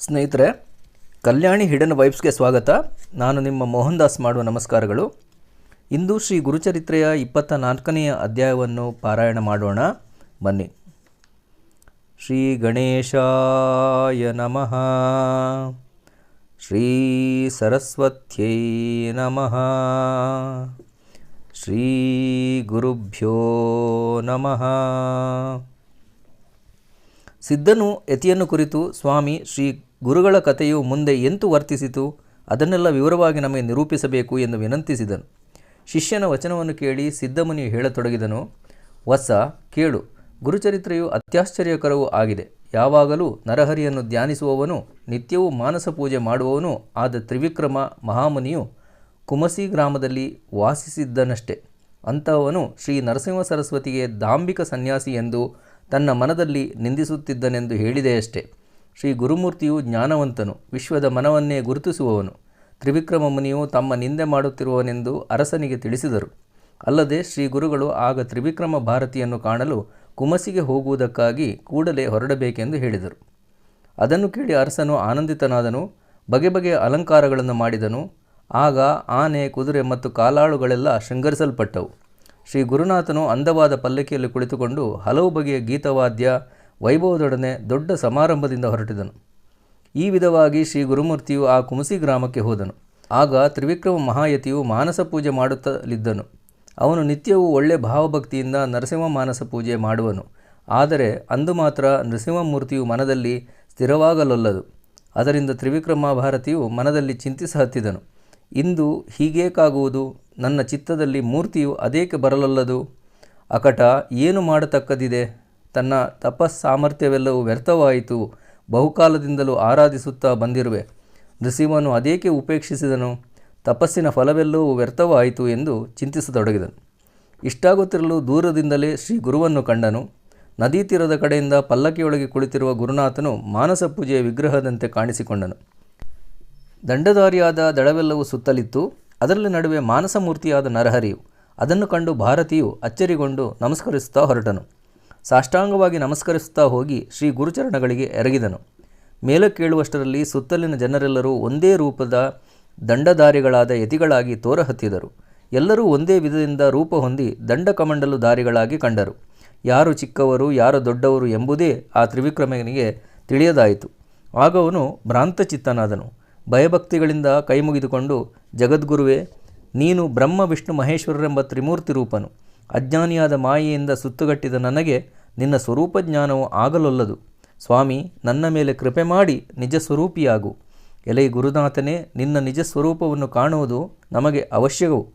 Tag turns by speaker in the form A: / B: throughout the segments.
A: ಸ್ನೇಹಿತರೆ, ಕಲ್ಯಾಣಿ ಹಿಡನ್ ವೈಬ್ಸ್ಗೆ ಸ್ವಾಗತ. ನಾನು ನಿಮ್ಮ ಮೋಹನ್ ದಾಸ್ ಮಾಡುವ ನಮಸ್ಕಾರಗಳು. ಇಂದು ಶ್ರೀ ಗುರುಚರಿತ್ರೆಯ 24ನೆಯ ಅಧ್ಯಾಯವನ್ನು ಪಾರಾಯಣ ಮಾಡೋಣ. ಬನ್ನಿ. ಶ್ರೀ ಗಣೇಶಾಯ ನಮಃ. ಶ್ರೀ ಸರಸ್ವತ್ಯೈ ನಮಃ. ಶ್ರೀ ಗುರುಭ್ಯೋ ನಮಃ. ಸಿದ್ಧನು ಯತಿಯನ್ನು ಕುರಿತು, ಸ್ವಾಮಿ, ಶ್ರೀ ಗುರುಗಳ ಕಥೆಯು ಮುಂದೆ ಎಂತು ವರ್ತಿಸಿತು, ಅದನ್ನೆಲ್ಲ ವಿವರವಾಗಿ ನಮಗೆ ನಿರೂಪಿಸಬೇಕು ಎಂದು ವಿನಂತಿಸಿದನು. ಶಿಷ್ಯನ ವಚನವನ್ನು ಕೇಳಿ ಸಿದ್ಧಮುನಿಯು ಹೇಳತೊಡಗಿದನು. ವತ್ಸ, ಕೇಳು. ಗುರುಚರಿತ್ರೆಯು ಅತ್ಯಾಶ್ಚರ್ಯಕರವೂ ಆಗಿದೆ. ಯಾವಾಗಲೂ ನರಹರಿಯನ್ನು ಧ್ಯಾನಿಸುವವನು, ನಿತ್ಯವೂ ಮಾನಸ ಪೂಜೆ ಮಾಡುವವನು ಆದ ತ್ರಿವಿಕ್ರಮ ಮಹಾಮುನಿಯು ಕುಮಸಿ ಗ್ರಾಮದಲ್ಲಿ ವಾಸಿಸಿದ್ದನಷ್ಟೆ. ಅಂತಹವನು ಶ್ರೀ ನರಸಿಂಹ ಸರಸ್ವತಿಗೆ ದಾಂಭಿಕ ಸನ್ಯಾಸಿ ಎಂದು ತನ್ನ ಮನದಲ್ಲಿ ನಿಂದಿಸುತ್ತಿದ್ದನೆಂದು ಹೇಳಿದೆಯಷ್ಟೆ. ಶ್ರೀ ಗುರುಮೂರ್ತಿಯು ಜ್ಞಾನವಂತನು, ವಿಶ್ವದ ಮನವನ್ನೇ ಗುರುತಿಸುವವನು. ತ್ರಿವಿಕ್ರಮ ಮುನಿಯು ತಮ್ಮ ನಿಂದೆ ಮಾಡುತ್ತಿರುವನೆಂದು ಅರಸನಿಗೆ ತಿಳಿಸಿದರು. ಅಲ್ಲದೆ ಶ್ರೀ ಗುರುಗಳು ಆಗ ತ್ರಿವಿಕ್ರಮ ಭಾರತಿಯನ್ನು ಕಾಣಲು ಕುಮಸಿಗೆ ಹೋಗುವುದಕ್ಕಾಗಿ ಕೂಡಲೇ ಹೊರಡಬೇಕೆಂದು ಹೇಳಿದರು. ಅದನ್ನು ಕೇಳಿ ಅರಸನು ಆನಂದಿತನಾದನು. ಬಗೆ ಬಗೆಯ ಅಲಂಕಾರಗಳನ್ನು ಮಾಡಿದನು. ಆಗ ಆನೆ, ಕುದುರೆ ಮತ್ತು ಕಾಲಾಳುಗಳೆಲ್ಲ ಶೃಂಗರಿಸಲ್ಪಟ್ಟವು. ಶ್ರೀ ಗುರುನಾಥನು ಅಂದವಾದ ಪಲ್ಲಕ್ಕಿಯಲ್ಲಿ ಕುಳಿತುಕೊಂಡು ಹಲವು ಬಗೆಯ ಗೀತವಾದ್ಯ ವೈಭವದೊಡನೆ ದೊಡ್ಡ ಸಮಾರಂಭದಿಂದ ಹೊರಟಿದನು. ಈ ವಿಧವಾಗಿ ಶ್ರೀ ಗುರುಮೂರ್ತಿಯು ಆ ಕುಮಸಿ ಗ್ರಾಮಕ್ಕೆ ಹೋದನು. ಆಗ ತ್ರಿವಿಕ್ರಮ ಮಹಾಯತಿಯು ಮಾನಸ ಪೂಜೆ ಮಾಡುತ್ತಲಿದ್ದನು. ಅವನು ನಿತ್ಯವೂ ಒಳ್ಳೆ ಭಾವಭಕ್ತಿಯಿಂದ ನರಸಿಂಹ ಮಾನಸ ಪೂಜೆ ಮಾಡುವನು. ಆದರೆ ಅಂದು ಮಾತ್ರ ನರಸಿಂಹಮೂರ್ತಿಯು ಮನದಲ್ಲಿ ಸ್ಥಿರವಾಗಲೊಲ್ಲದು. ಅದರಿಂದ ತ್ರಿವಿಕ್ರಮ ಭಾರತಿಯು ಮನದಲ್ಲಿ ಚಿಂತಿಸಹತ್ತಿದನು. ಇಂದು ಹೀಗೇಕಾಗುವುದು? ನನ್ನ ಚಿತ್ತದಲ್ಲಿ ಮೂರ್ತಿಯು ಅದೇಕೆ ಬರಲೊಲ್ಲದು? ಅಕಟ, ಏನು ಮಾಡತಕ್ಕದಿದೆ? ತನ್ನ ತಪಸ್ಸಾಮರ್ಥ್ಯವೆಲ್ಲವೂ ವ್ಯರ್ಥವಾಯಿತು. ಬಹುಕಾಲದಿಂದಲೂ ಆರಾಧಿಸುತ್ತಾ ಬಂದಿರುವೆ. ನೃಸಿಂಹನು ಅದೇಕೆ ಉಪೇಕ್ಷಿಸಿದನು? ತಪಸ್ಸಿನ ಫಲವೆಲ್ಲವೂ ವ್ಯರ್ಥವಾಯಿತು ಎಂದು ಚಿಂತಿಸತೊಡಗಿದನು. ಇಷ್ಟಾಗುತ್ತಿರಲು ದೂರದಿಂದಲೇ ಶ್ರೀ ಗುರುವನ್ನು ಕಂಡನು. ನದೀ ತೀರದ ಕಡೆಯಿಂದ ಪಲ್ಲಕ್ಕಿಯೊಳಗೆ ಕುಳಿತಿರುವ ಗುರುನಾಥನು ಮಾನಸ ಪೂಜೆಯ ವಿಗ್ರಹದಂತೆ ಕಾಣಿಸಿಕೊಂಡನು. ದಂಡಧಾರಿಯಾದ ದಳವೆಲ್ಲವೂ ಸುತ್ತಲಿತ್ತು. ಅದರಲ್ಲಿ ನಡುವೆ ಮಾನಸ ಮೂರ್ತಿಯಾದ ನರಹರಿಯು. ಅದನ್ನು ಕಂಡು ಭಾರತಿಯು ಅಚ್ಚರಿಗೊಂಡು ನಮಸ್ಕರಿಸುತ್ತಾ ಹೊರಟನು. ಸಾಷ್ಟಾಂಗವಾಗಿ ನಮಸ್ಕರಿಸುತ್ತಾ ಹೋಗಿ ಶ್ರೀ ಗುರುಚರಣಗಳಿಗೆ ಎರಗಿದನು. ಮೇಲಕ್ಕೇಳುವಷ್ಟರಲ್ಲಿ ಸುತ್ತಲಿನ ಜನರೆಲ್ಲರೂ ಒಂದೇ ರೂಪದ ದಂಡಧಾರಿಗಳಾದ ಯತಿಗಳಾಗಿ ತೋರಹತ್ತಿದರು. ಎಲ್ಲರೂ ಒಂದೇ ವಿಧದಿಂದ ರೂಪ ಹೊಂದಿ ದಂಡಕಮಂಡಲುಧಾರಿಗಳಾಗಿ ಕಂಡರು. ಯಾರು ಚಿಕ್ಕವರು, ಯಾರು ದೊಡ್ಡವರು ಎಂಬುದೇ ಆ ತ್ರಿವಿಕ್ರಮನಿಗೆ ತಿಳಿಯದಾಯಿತು. ಆಗ ಅವನು ಭ್ರಾಂತಚಿತ್ತನಾದನು. ಭಯಭಕ್ತಿಗಳಿಂದ ಕೈಮುಗಿದುಕೊಂಡು, ಜಗದ್ಗುರುವೇ, ನೀನು ಬ್ರಹ್ಮ, ವಿಷ್ಣು, ಮಹೇಶ್ವರರೆಂಬ ತ್ರಿಮೂರ್ತಿ ರೂಪನು. ಅಜ್ಞಾನಿಯಾದ ಮಾಯೆಯಿಂದ ಸುತ್ತುಗಟ್ಟಿದ ನನಗೆ ನಿನ್ನ ಸ್ವರೂಪ ಜ್ಞಾನವು ಆಗಲೊಲ್ಲದು. ಸ್ವಾಮಿ, ನನ್ನ ಮೇಲೆ ಕೃಪೆ ಮಾಡಿ ನಿಜ ಸ್ವರೂಪಿಯಾಗು. ಎಲೈ ಗುರುನಾಥನೇ, ನಿನ್ನ ನಿಜ ಸ್ವರೂಪವನ್ನು ಕಾಣುವುದು ನಮಗೆ ಅವಶ್ಯವು.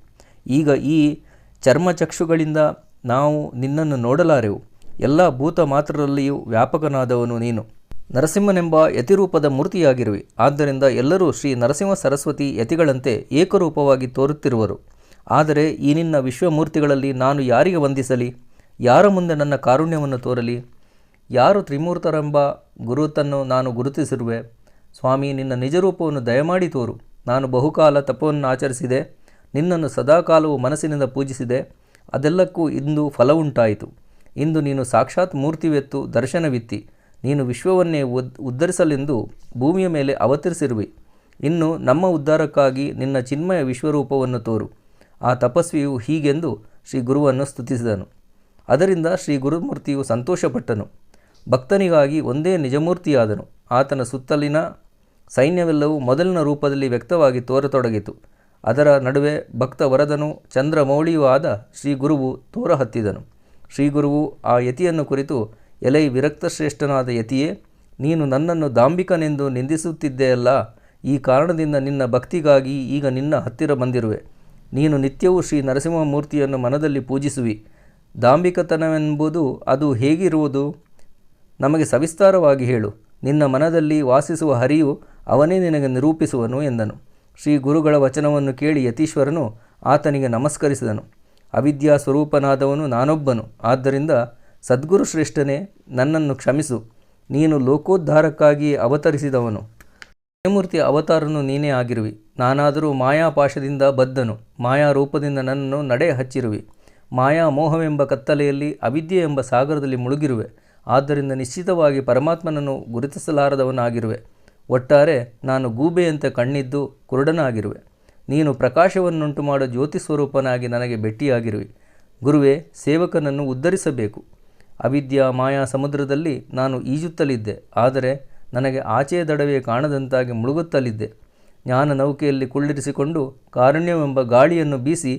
A: ಈಗ ಈ ಚರ್ಮಚಕ್ಷುಗಳಿಂದ ನಾವು ನಿನ್ನನ್ನು ನೋಡಲಾರೆವು. ಎಲ್ಲ ಭೂತ ಮಾತ್ರರಲ್ಲಿಯೂ ವ್ಯಾಪಕನಾದವನು ನೀನು. ನರಸಿಂಹನೆಂಬ ಯತಿರೂಪದ ಮೂರ್ತಿಯಾಗಿರುವೆ. ಆದ್ದರಿಂದ ಎಲ್ಲರೂ ಶ್ರೀ ನರಸಿಂಹ ಸರಸ್ವತಿ ಯತಿಗಳಂತೆ ಏಕರೂಪವಾಗಿ ತೋರುತ್ತಿರುವರು. ಆದರೆ ಈ ನಿನ್ನ ವಿಶ್ವಮೂರ್ತಿಗಳಲ್ಲಿ ನಾನು ಯಾರಿಗೆ ವಂದಿಸಲಿ? ಯಾರ ಮುಂದೆ ನನ್ನ ಕಾರುಣ್ಯವನ್ನು ತೋರಲಿ? ಯಾರು ತ್ರಿಮೂರ್ತರೆಂಬ ಗುರುತನ್ನು ನಾನು ಗುರುತಿಸಿರುವೆ? ಸ್ವಾಮಿ, ನಿನ್ನ ನಿಜರೂಪವನ್ನು ದಯಮಾಡಿ ತೋರು. ನಾನು ಬಹುಕಾಲ ತಪವನ್ನು ಆಚರಿಸಿದೆ. ನಿನ್ನನ್ನು ಸದಾಕಾಲವು ಮನಸ್ಸಿನಿಂದ ಪೂಜಿಸಿದೆ. ಅದೆಲ್ಲಕ್ಕೂ ಇಂದು ಫಲವುಂಟಾಯಿತು. ಇಂದು ನೀನು ಸಾಕ್ಷಾತ್ ಮೂರ್ತಿವೆತ್ತು ದರ್ಶನವಿತ್ತಿ ನೀನು ವಿಶ್ವವನ್ನೇ ಉದ್ಧರಿಸಲೆಂದು ಭೂಮಿಯ ಮೇಲೆ ಅವತರಿಸಿರುವೆ. ಇನ್ನು ನಮ್ಮ ಉದ್ಧಾರಕ್ಕಾಗಿ ನಿನ್ನ ಚಿನ್ಮಯ ವಿಶ್ವರೂಪವನ್ನು ತೋರು. ಆ ತಪಸ್ವಿಯು ಹೀಗೆಂದು ಶ್ರೀ ಗುರುವನ್ನು ಸ್ತುತಿಸಿದನು. ಅದರಿಂದ ಶ್ರೀ ಗುರುಮೂರ್ತಿಯು ಸಂತೋಷಪಟ್ಟನು. ಭಕ್ತನಿಗಾಗಿ ಒಂದೇ ನಿಜಮೂರ್ತಿಯಾದನು. ಆತನ ಸುತ್ತಲಿನ ಸೈನ್ಯವೆಲ್ಲವೂ ಮೊದಲಿನ ರೂಪದಲ್ಲಿ ವ್ಯಕ್ತವಾಗಿ ತೋರತೊಡಗಿತು. ಅದರ ನಡುವೆ ಭಕ್ತ ವರದನು, ಚಂದ್ರಮೌಳಿಯೂ ಆದ ಶ್ರೀ ಗುರುವು ತೋರಹತ್ತಿದನು. ಶ್ರೀ ಗುರುವು ಆ ಯತಿಯನ್ನು ಕುರಿತು, ಎಲೈ ವಿರಕ್ತಶ್ರೇಷ್ಠನಾದ ಯತಿಯೇ, ನೀನು ನನ್ನನ್ನು ದಾಂಭಿಕನೆಂದು ನಿಂದಿಸುತ್ತಿದ್ದೆಯಲ್ಲ. ಈ ಕಾರಣದಿಂದ ನಿನ್ನ ಭಕ್ತಿಗಾಗಿ ಈಗ ನಿನ್ನ ಹತ್ತಿರ ಬಂದಿರುವೆ. ನೀನು ನಿತ್ಯವೂ ಶ್ರೀ ನರಸಿಂಹಮೂರ್ತಿಯನ್ನು ಮನದಲ್ಲಿ ಪೂಜಿಸುವಿ. ದಾಂಭಿಕತನವೆಂಬುದು ಅದು ಹೇಗಿರುವುದು? ನಮಗೆ ಸವಿಸ್ತಾರವಾಗಿ ಹೇಳು. ನಿನ್ನ ಮನದಲ್ಲಿ ವಾಸಿಸುವ ಹರಿಯು ಅವನೇ ನಿನಗೆ ನಿರೂಪಿಸುವನು ಎಂದನು. ಶ್ರೀ ಗುರುಗಳ ವಚನವನ್ನು ಕೇಳಿ ಯತೀಶ್ವರನು ಆತನಿಗೆ ನಮಸ್ಕರಿಸಿದನು. ಅವಿದ್ಯಾ ಸ್ವರೂಪನಾದವನು ನಾನೊಬ್ಬನು. ಆದ್ದರಿಂದ ಸದ್ಗುರು ಶ್ರೇಷ್ಠನೇ, ನನ್ನನ್ನು ಕ್ಷಮಿಸು. ನೀನು ಲೋಕೋದ್ಧಾರಕ್ಕಾಗಿ ಅವತರಿಸಿದವನು. ತ್ರಿಮೂರ್ತಿಯ ಅವತಾರನು ನೀನೇ ಆಗಿರುವಿ. ನಾನಾದರೂ ಮಾಯಾಪಾಶದಿಂದ ಬದ್ಧನು. ಮಾಯಾ ರೂಪದಿಂದ ನನ್ನನ್ನು ನಡೆ ಹಚ್ಚಿರುವಿ. ಮಾಯಾ ಮೋಹವೆಂಬ ಕತ್ತಲೆಯಲ್ಲಿ, ಅವಿದ್ಯೆ ಎಂಬ ಸಾಗರದಲ್ಲಿ ಮುಳುಗಿರುವೆ. ಆದ್ದರಿಂದ ನಿಶ್ಚಿತವಾಗಿ ಪರಮಾತ್ಮನನ್ನು ಗುರುತಿಸಲಾರದವನಾಗಿರುವೆ. ಒಟ್ಟಾರೆ ನಾನು ಗೂಬೆಯಂತೆ ಕಣ್ಣಿದ್ದು ಕುರುಡನಾಗಿರುವೆ. ನೀನು ಪ್ರಕಾಶವನ್ನುಂಟು ಮಾಡೋ ಜ್ಯೋತಿ ಸ್ವರೂಪನಾಗಿ ನನಗೆ ಭೇಟಿಯಾಗಿರುವೆ. ಗುರುವೇ, ಸೇವಕನನ್ನು ಉದ್ಧರಿಸಬೇಕು. ಅವಿದ್ಯಾ ಮಾಯಾ ಸಮುದ್ರದಲ್ಲಿ ನಾನು ಈಜುತ್ತಲಿದ್ದೆ, ಆದರೆ ನನಗೆ ಆಚೆಯ ದಡವೇ ಕಾಣದಂತಾಗಿ ಮುಳುಗುತ್ತಲಿದ್ದೆ. ಜ್ಞಾನ ನೌಕೆಯಲ್ಲಿ ಕುಳ್ಳಿರಿಸಿಕೊಂಡು ಕಾರುಣ್ಯವೆಂಬ ಗಾಳಿಯನ್ನು ಬೀಸಿ,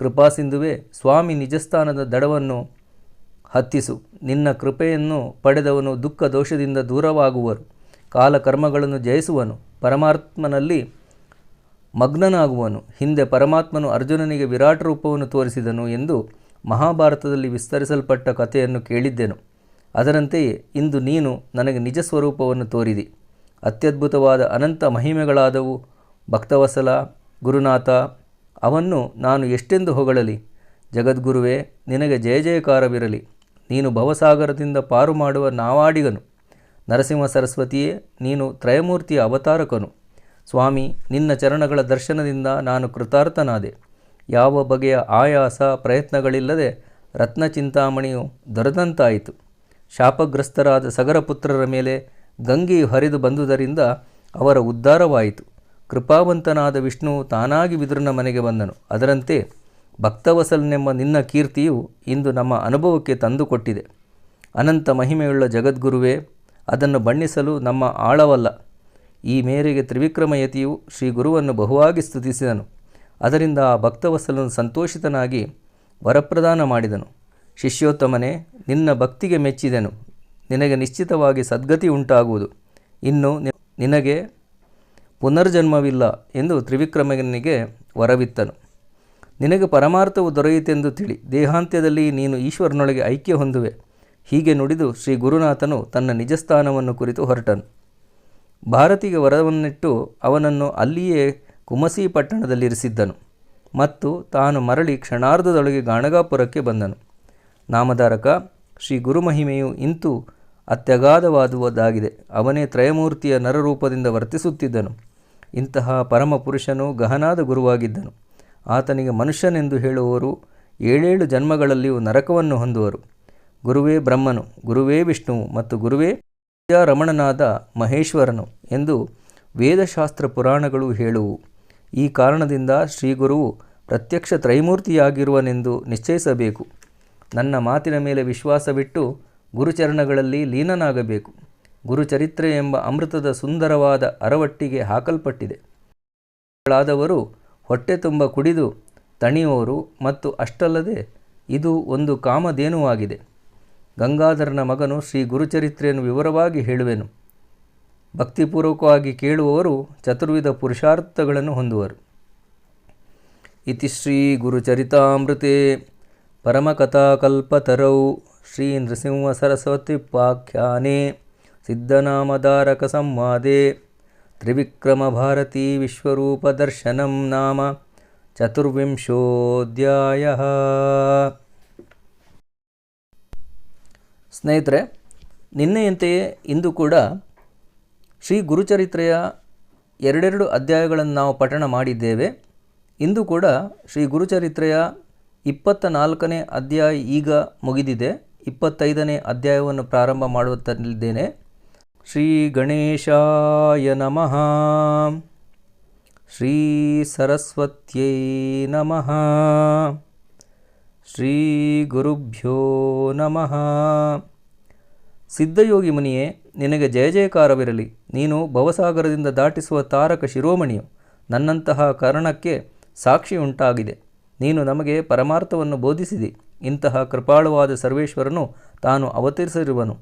A: ಕೃಪಾಸಿಂಧುವೆ, ಸ್ವಾಮಿ ನಿಜಸ್ಥಾನದ ದಡವನ್ನು ಹತ್ತಿಸು. ನಿನ್ನ ಕೃಪೆಯನ್ನು ಪಡೆದವನು ದುಃಖ ದೋಷದಿಂದ ದೂರವಾಗುವರು, ಕಾಲಕರ್ಮಗಳನ್ನು ಜಯಿಸುವನು, ಪರಮಾತ್ಮನಲ್ಲಿ ಮಗ್ನನಾಗುವನು. ಹಿಂದೆ ಪರಮಾತ್ಮನು ಅರ್ಜುನನಿಗೆ ವಿರಾಟ ರೂಪವನ್ನು ತೋರಿಸಿದನು ಎಂದು ಮಹಾಭಾರತದಲ್ಲಿ ವಿಸ್ತರಿಸಲ್ಪಟ್ಟ ಕಥೆಯನ್ನು ಕೇಳಿದ್ದೆನು. ಅದರಂತೆಯೇ ಇಂದು ನೀನು ನನಗೆ ನಿಜ ಸ್ವರೂಪವನ್ನು ತೋರಿದಿ. ಅತ್ಯದ್ಭುತವಾದ ಅನಂತ ಮಹಿಮೆಗಳಾದವು. ಭಕ್ತವತ್ಸಲ, ಗುರುನಾಥ, ಅವನ್ನು ನಾನು ಎಷ್ಟೆಂದು ಹೊಗಳಲಿ? ಜಗದ್ಗುರುವೇ, ನಿನಗೆ ಜಯ ಜಯಕಾರವಿರಲಿ. ನೀನು ಭವಸಾಗರದಿಂದ ಪಾರು ಮಾಡುವ ನಾವಾಡಿಗನು. ನರಸಿಂಹ ಸರಸ್ವತಿಯೇ, ನೀನು ತ್ರಯಮೂರ್ತಿಯ ಅವತಾರಕನು. ಸ್ವಾಮಿ, ನಿನ್ನ ಚರಣಗಳ ದರ್ಶನದಿಂದ ನಾನು ಕೃತಾರ್ಥನಾದೆ. ಯಾವ ಬಗೆಯ ಆಯಾಸ ಪ್ರಯತ್ನಗಳಿಲ್ಲದೆ ರತ್ನಚಿಂತಾಮಣಿಯು ದೊರೆತಂತಾಯಿತು. ಶಾಪಗ್ರಸ್ತರಾದ ಸಗರ ಪುತ್ರರ ಮೇಲೆ ಗಂಗೆಯು ಹರಿದು ಬಂದುದರಿಂದ ಅವರ ಉದ್ಧಾರವಾಯಿತು. ಕೃಪಾವಂತನಾದ ವಿಷ್ಣುವು ತಾನಾಗಿ ವಿದುರನ ಮನೆಗೆ ಬಂದನು. ಅದರಂತೆ ಭಕ್ತವತ್ಸಲನೆಂಬ ನಿನ್ನ ಕೀರ್ತಿಯು ಇಂದು ನಮ್ಮ ಅನುಭವಕ್ಕೆ ತಂದುಕೊಟ್ಟಿದೆ. ಅನಂತ ಮಹಿಮೆಯುಳ್ಳ ಜಗದ್ಗುರುವೇ, ಅದನ್ನು ಬಣ್ಣಿಸಲು ನಮ್ಮ ಆಳವಲ್ಲ. ಈ ಮೇರೆಗೆ ತ್ರಿವಿಕ್ರಮಯತಿಯು ಶ್ರೀ ಗುರುವನ್ನು ಬಹುವಾಗಿ ಸ್ತುತಿಸಿದನು. ಅದರಿಂದ ಆ ಭಕ್ತವತ್ಸಲನು ಸಂತೋಷಿತನಾಗಿ ವರಪ್ರದಾನ ಮಾಡಿದನು. ಶಿಷ್ಯೋತ್ತಮನೇ, ನಿನ್ನ ಭಕ್ತಿಗೆ ಮೆಚ್ಚಿದೆನು. ನಿನಗೆ ನಿಶ್ಚಿತವಾಗಿ ಸದ್ಗತಿ ಉಂಟಾಗುವುದು. ಇನ್ನು ನಿನಗೆ ಪುನರ್ಜನ್ಮವಿಲ್ಲ ಎಂದು ತ್ರಿವಿಕ್ರಮನಿಗೆ ವರವಿತ್ತನು. ನಿನಗೆ ಪರಮಾರ್ಥವು ದೊರೆಯಿತೆಂದು ತಿಳಿ, ದೇಹಾಂತ್ಯದಲ್ಲಿ ನೀನು ಈಶ್ವರನೊಳಗೆ ಐಕ್ಯ ಹೊಂದುವೆ. ಹೀಗೆ ನುಡಿದು ಶ್ರೀ ಗುರುನಾಥನು ತನ್ನ ನಿಜಸ್ಥಾನವನ್ನು ಕುರಿತು ಹೊರಟನು. ಭಾರತಿಗೆ ವರವನ್ನಿಟ್ಟು ಅವನನ್ನು ಅಲ್ಲಿಯೇ ಕುಮಸಿ ಪಟ್ಟಣದಲ್ಲಿರಿಸಿದ್ದನು ಮತ್ತು ತಾನು ಮರಳಿ ಕ್ಷಣಾರ್ಧದೊಳಗೆ ಗಾಣಗಾಪುರಕ್ಕೆ ಬಂದನು. ನಾಮಧಾರಕ, ಶ್ರೀ ಗುರುಮಹಿಮೆಯು ಇಂತೂ ಅತ್ಯಗಾಧವಾದುದಾಗಿದೆ. ಅವನೇ ತ್ರಯಮೂರ್ತಿಯ ನರರೂಪದಿಂದ ವರ್ತಿಸುತ್ತಿದ್ದನು. ಇಂತಹ ಪರಮಪುರುಷನು ಗಹನಾದ ಗುರುವಾಗಿದ್ದನು. ಆತನಿಗೆ ಮನುಷ್ಯನೆಂದು ಹೇಳುವವರು 7 ಜನ್ಮಗಳಲ್ಲಿಯೂ ನರಕವನ್ನು ಹೊಂದುವರು. ಗುರುವೇ ಬ್ರಹ್ಮನು, ಗುರುವೇ ವಿಷ್ಣುವು ಮತ್ತು ಗುರುವೇ ರಮಣನಾದ ಮಹೇಶ್ವರನು ಎಂದು ವೇದಶಾಸ್ತ್ರ ಪುರಾಣಗಳು ಹೇಳುವು. ಈ ಕಾರಣದಿಂದ ಶ್ರೀಗುರುವು ಪ್ರತ್ಯಕ್ಷ ತ್ರೈಮೂರ್ತಿಯಾಗಿರುವನೆಂದು ನಿಶ್ಚಯಿಸಬೇಕು. ನನ್ನ ಮಾತಿನ ಮೇಲೆ ವಿಶ್ವಾಸವಿಟ್ಟು ಗುರುಚರಣಗಳಲ್ಲಿ ಲೀನನಾಗಬೇಕು. ಗುರುಚರಿತ್ರೆ ಎಂಬ ಅಮೃತದ ಸುಂದರವಾದ ಅರವಟ್ಟಿಗೆ ಹಾಕಲ್ಪಟ್ಟಿದೆ. ಗಳಾದವರು ಹೊಟ್ಟೆ ತುಂಬ ಕುಡಿದು ತಣಿಯುವರು ಮತ್ತು ಅಷ್ಟಲ್ಲದೆ ಇದು ಒಂದು ಕಾಮಧೇನುವಾಗಿದೆ. ಗಂಗಾಧರನ ಮಗನು ಶ್ರೀ ಗುರುಚರಿತ್ರೆಯನ್ನು ವಿವರವಾಗಿ ಹೇಳುವೆನು. ಭಕ್ತಿಪೂರ್ವಕವಾಗಿ ಕೇಳುವವರು ಚತುರ್ವಿಧ ಪುರುಷಾರ್ಥಗಳನ್ನು ಹೊಂದುವರು. ಇತಿ ಶ್ರೀ ಗುರುಚರಿತಾಮೃತೆ ಪರಮಕಥಾಕಲ್ಪತರೌ ಶ್ರೀ ನೃಸಿಂಹ ಸರಸ್ವತ್ಯುಪಾಖ್ಯಾನೆ ಸಿದ್ಧನಾಮಧಾರಕ ಸಂವಾದೆ ತ್ರಿವಿಕ್ರಮ ಭಾರತೀ ವಿಶ್ವರೂಪದರ್ಶನಂ ನಾಮ ಚತುರ್ವಿಂಶೋಧ್ಯಾಯಃ. ಸ್ನೇಹಿತರೆ, ನಿನ್ನೆಯಂತೆಯೇ ಇಂದು ಕೂಡ ಶ್ರೀ ಗುರುಚರಿತ್ರೆಯ 2 ಅಧ್ಯಾಯಗಳನ್ನು ನಾವು ಪಠಣ ಮಾಡಿದ್ದೇವೆ. ಇಂದು ಕೂಡ ಶ್ರೀ ಗುರುಚರಿತ್ರೆಯ 24ನೇ ಅಧ್ಯಾಯ ಈಗ ಮುಗಿದಿದೆ. 25ನೇ ಅಧ್ಯಾಯವನ್ನು ಪ್ರಾರಂಭ ಮಾಡುತ್ತಲಿದ್ದೇನೆ. ಶ್ರೀ ಗಣೇಶಾಯ ನಮಃ. ಶ್ರೀ ಸರಸ್ವತ್ಯೈ ನಮಃ. ಶ್ರೀ ಗುರುಭ್ಯೋ ನಮಃ. ಸಿದ್ಧಯೋಗಿ ಮುನಿಯೇ, ನಿನಗೆ ಜಯ ಜಯಕಾರವಿರಲಿ. ನೀನು ಭವಸಾಗರದಿಂದ ದಾಟಿಸುವ ತಾರಕ ಶಿರೋಮಣಿಯು. ನನ್ನಂತಹ ಕರ್ಣಕ್ಕೆ ಸಾಕ್ಷಿ ಉಂಟಾಗಿದೆ. ನೀನು ನಮಗೆ ಪರಮಾರ್ಥವನ್ನು ಬೋಧಿಸಿದಿ. ಇಂತಹ ಕೃಪಾಳುವಾದ ಸರ್ವೇಶ್ವರನು ತಾನು ಅವತರಿಸಿರುವನು.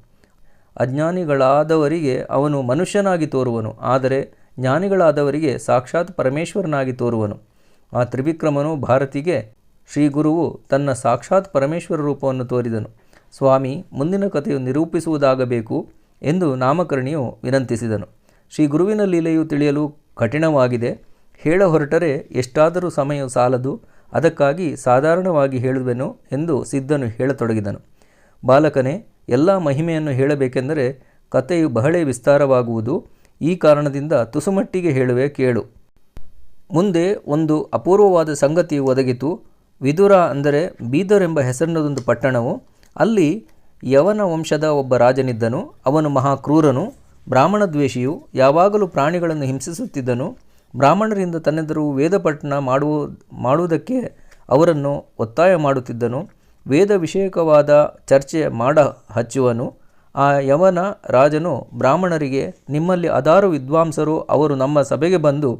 A: ಅಜ್ಞಾನಿಗಳಾದವರಿಗೆ ಅವನು ಮನುಷ್ಯನಾಗಿ ತೋರುವನು, ಆದರೆ ಜ್ಞಾನಿಗಳಾದವರಿಗೆ ಸಾಕ್ಷಾತ್ ಪರಮೇಶ್ವರನಾಗಿ ತೋರುವನು. ಆ ತ್ರಿವಿಕ್ರಮನು ಭಾರತಿಗೆ ಶ್ರೀ ಗುರುವು ತನ್ನ ಸಾಕ್ಷಾತ್ ಪರಮೇಶ್ವರ ರೂಪವನ್ನು ತೋರಿದನು. ಸ್ವಾಮಿ, ಮುಂದಿನ ಕಥೆಯು ನಿರೂಪಿಸುವುದಾಗಬೇಕು ಎಂದು ನಾಮಕರ್ಣಿಯು ವಿನಂತಿಸಿದನು. ಶ್ರೀ ಗುರುವಿನ ಲೀಲೆಯು ತಿಳಿಯಲು ಕಠಿಣವಾಗಿದೆ. ಹೇಳ ಹೊರಟರೆ ಎಷ್ಟಾದರೂ ಸಮಯ ಸಾಲದು. ಅದಕ್ಕಾಗಿ ಸಾಧಾರಣವಾಗಿ ಹೇಳುವೆನು ಎಂದು ಸಿದ್ಧನು ಹೇಳತೊಡಗಿದನು. ಬಾಲಕನೇ, ಎಲ್ಲ ಮಹಿಮೆಯನ್ನು ಹೇಳಬೇಕೆಂದರೆ ಕಥೆಯು ಬಹಳ ವಿಸ್ತಾರವಾಗುವುದು. ಈ ಕಾರಣದಿಂದ ತುಸುಮಟ್ಟಿಗೆ ಹೇಳುವೆ, ಕೇಳು. ಮುಂದೆ ಒಂದು ಅಪೂರ್ವವಾದ ಸಂಗತಿಯು ಒದಗಿತು. ವಿದುರ ಅಂದರೆ ಬೀದರ್ ಎಂಬ ಹೆಸರಿನದೊಂದು ಪಟ್ಟಣವು. ಅಲ್ಲಿ ಯವನ ವಂಶದ ಒಬ್ಬ ರಾಜನಿದ್ದನು. ಅವನು ಮಹಾಕ್ರೂರನು ಬ್ರಾಹ್ಮಣ ದ್ವೇಷಿಯು ಯಾವಾಗಲೂ ಪ್ರಾಣಿಗಳನ್ನು ಹಿಂಸಿಸುತ್ತಿದ್ದನು. ಬ್ರಾಹ್ಮಣರಿಂದ ತನ್ನೆದುರು ವೇದಪಠಣ ಮಾಡುವುದಕ್ಕೆ ಅವರನ್ನು ಒತ್ತಾಯ ಮಾಡುತ್ತಿದ್ದನು. ವೇದ ವಿಷಯಕವಾದ ಚರ್ಚೆ ಹಚ್ಚುವನು. ಆ ಯವನ ರಾಜನು ಬ್ರಾಹ್ಮಣರಿಗೆ, ನಿಮ್ಮಲ್ಲಿ 16 ವಿದ್ವಾಂಸರು, ಅವರು ನಮ್ಮ ಸಭೆಗೆ ಬಂದು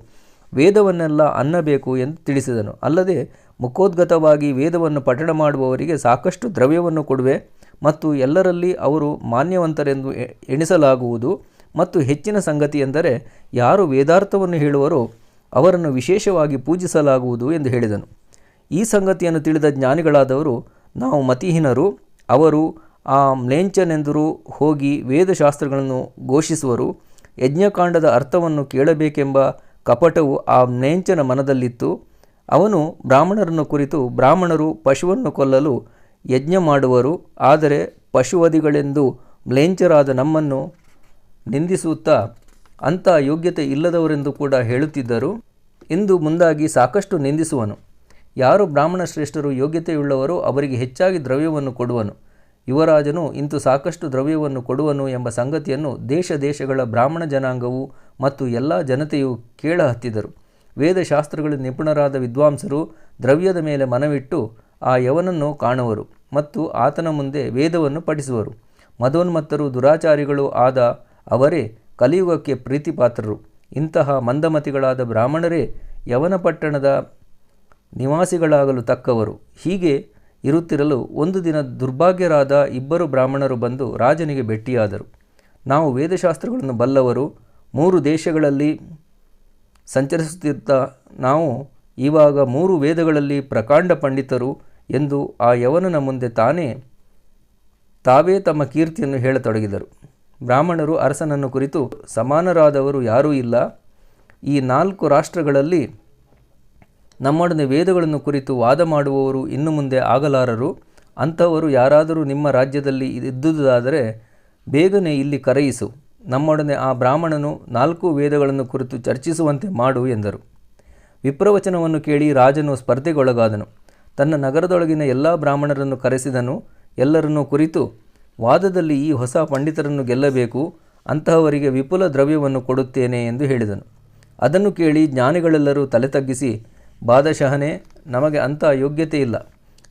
A: ವೇದವನ್ನೆಲ್ಲ ಅನ್ನಬೇಕು ಎಂದು ತಿಳಿಸಿದನು. ಅಲ್ಲದೆ ಮುಖೋದ್ಗತವಾಗಿ ವೇದವನ್ನು ಪಠಣ ಮಾಡುವವರಿಗೆ ಸಾಕಷ್ಟು ದ್ರವ್ಯವನ್ನು ಕೊಡುವೆ ಮತ್ತು ಎಲ್ಲರಲ್ಲಿ ಅವರು ಮಾನ್ಯವಂತರೆಂದು ಎಣಿಸಲಾಗುವುದು. ಮತ್ತು ಹೆಚ್ಚಿನ ಸಂಗತಿ ಎಂದರೆ, ಯಾರು ವೇದಾರ್ಥವನ್ನು ಹೇಳುವರೋ ಅವರನ್ನು ವಿಶೇಷವಾಗಿ ಪೂಜಿಸಲಾಗುವುದು ಎಂದು ಹೇಳಿದನು. ಈ ಸಂಗತಿಯನ್ನು ತಿಳಿದ ಜ್ಞಾನಿಗಳಾದವರು, ನಾವು ಮತಿಹೀನರು, ಅವರು ಆ ಮ್ಲೇಂಚನೆಂದರೂ ಹೋಗಿ ವೇದಶಾಸ್ತ್ರಗಳನ್ನು ಘೋಷಿಸುವರು. ಯಜ್ಞಕಾಂಡದ ಅರ್ಥವನ್ನು ಕೇಳಬೇಕೆಂಬ ಕಪಟವು ಆ ಮ್ಲೇಂಚನ ಮನದಲ್ಲಿತ್ತು. ಅವನು ಬ್ರಾಹ್ಮಣರನ್ನು ಕುರಿತು, ಬ್ರಾಹ್ಮಣರು ಪಶುವನ್ನು ಕೊಲ್ಲಲು ಯಜ್ಞ ಮಾಡುವರು, ಆದರೆ ಪಶುವಧಿಗಳೆಂದು ಮ್ಲೇಂಚರಾದ ನಮ್ಮನ್ನು ನಿಂದಿಸುತ್ತಾ ಅಂಥ ಯೋಗ್ಯತೆ ಇಲ್ಲದವರೆಂದು ಕೂಡ ಹೇಳುತ್ತಿದ್ದರು ಎಂದು ಮುಂದಾಗಿ ಸಾಕಷ್ಟು ನಿಂದಿಸುವನು. ಯಾರು ಬ್ರಾಹ್ಮಣ ಶ್ರೇಷ್ಠರು ಯೋಗ್ಯತೆಯುಳ್ಳವರೋ ಅವರಿಗೆ ಹೆಚ್ಚಾಗಿ ದ್ರವ್ಯವನ್ನು ಕೊಡುವನು. ಯುವರಾಜನು ಇಂತು ಸಾಕಷ್ಟು ದ್ರವ್ಯವನ್ನು ಕೊಡುವನು ಎಂಬ ಸಂಗತಿಯನ್ನು ದೇಶ ದೇಶಗಳ ಬ್ರಾಹ್ಮಣ ಜನಾಂಗವು ಮತ್ತು ಎಲ್ಲ ಜನತೆಯು ಕೇಳ ಹತ್ತಿದರು. ವೇದಶಾಸ್ತ್ರಗಳ ನಿಪುಣರಾದ ವಿದ್ವಾಂಸರು ದ್ರವ್ಯದ ಮೇಲೆ ಮನವಿಟ್ಟು ಆ ಯವನನ್ನು ಕಾಣುವರು ಮತ್ತು ಆತನ ಮುಂದೆ ವೇದವನ್ನು ಪಠಿಸುವರು. ಮದೋನ್ಮತ್ತರು ದುರಾಚಾರಿಗಳು ಆದ ಅವರೇ ಕಲಿಯುಗಕ್ಕೆ ಪ್ರೀತಿಪಾತ್ರರು. ಇಂತಹ ಮಂದಮತಿಗಳಾದ ಬ್ರಾಹ್ಮಣರೇ ಯವನ ಪಟ್ಟಣದ ನಿವಾಸಿಗಳಾಗಲು ತಕ್ಕವರು. ಹೀಗೆ ಇರುತ್ತಿರಲು ಒಂದು ದಿನ ದುರ್ಭಾಗ್ಯರಾದ 2 ಬ್ರಾಹ್ಮಣರು ಬಂದು ರಾಜನಿಗೆ ಭೇಟಿಯಾದರು. ನಾವು ವೇದಶಾಸ್ತ್ರಗಳನ್ನು ಬಲ್ಲವರು, 3 ದೇಶಗಳಲ್ಲಿ ಸಂಚರಿಸುತ್ತಿದ್ದ ನಾವು ಇವಾಗ 3 ವೇದಗಳಲ್ಲಿ ಪ್ರಕಾಂಡ ಪಂಡಿತರು ಎಂದು ಆ ಯವನನ ಮುಂದೆ ತಾವೇ ತಮ್ಮ ಕೀರ್ತಿಯನ್ನು ಹೇಳತೊಡಗಿದರು. ಬ್ರಾಹ್ಮಣರು ಅರಸನನ್ನು ಕುರಿತು, ಸಮಾನರಾದವರು ಯಾರೂ ಇಲ್ಲ. ಈ 4 ರಾಷ್ಟ್ರಗಳಲ್ಲಿ ನಮ್ಮೊಡನೆ ವೇದಗಳನ್ನು ಕುರಿತು ವಾದ ಮಾಡುವವರು ಇನ್ನು ಮುಂದೆ ಆಗಲಾರರು. ಅಂಥವರು ಯಾರಾದರೂ ನಿಮ್ಮ ರಾಜ್ಯದಲ್ಲಿ ಇದ್ದುದಾದರೆ ಬೇಗನೆ ಇಲ್ಲಿ ಕರೆಯಿಸು. ನಮ್ಮೊಡನೆ ಆ ಬ್ರಾಹ್ಮಣನು 4 ವೇದಗಳನ್ನು ಕುರಿತು ಚರ್ಚಿಸುವಂತೆ ಮಾಡು ಎಂದರು. ವಿಪ್ರವಚನವನ್ನು ಕೇಳಿ ರಾಜನು ಸ್ಪರ್ಧೆಗೊಳಗಾದನು. ತನ್ನ ನಗರದೊಳಗಿನ ಎಲ್ಲ ಬ್ರಾಹ್ಮಣರನ್ನು ಕರೆಸಿದನು. ಎಲ್ಲರನ್ನೂ ಕುರಿತು, ವಾದದಲ್ಲಿ ಈ ಹೊಸ ಪಂಡಿತರನ್ನು ಗೆಲ್ಲಬೇಕು, ಅಂತಹವರಿಗೆ ವಿಪುಲ ದ್ರವ್ಯವನ್ನು ಕೊಡುತ್ತೇನೆ ಎಂದು ಹೇಳಿದನು. ಅದನ್ನು ಕೇಳಿ ಜ್ಞಾನಿಗಳೆಲ್ಲರೂ ತಲೆ ತಗ್ಗಿಸಿ, ಬಾದಶಹನೇ, ನಮಗೆ ಅಂಥ ಯೋಗ್ಯತೆ ಇಲ್ಲ.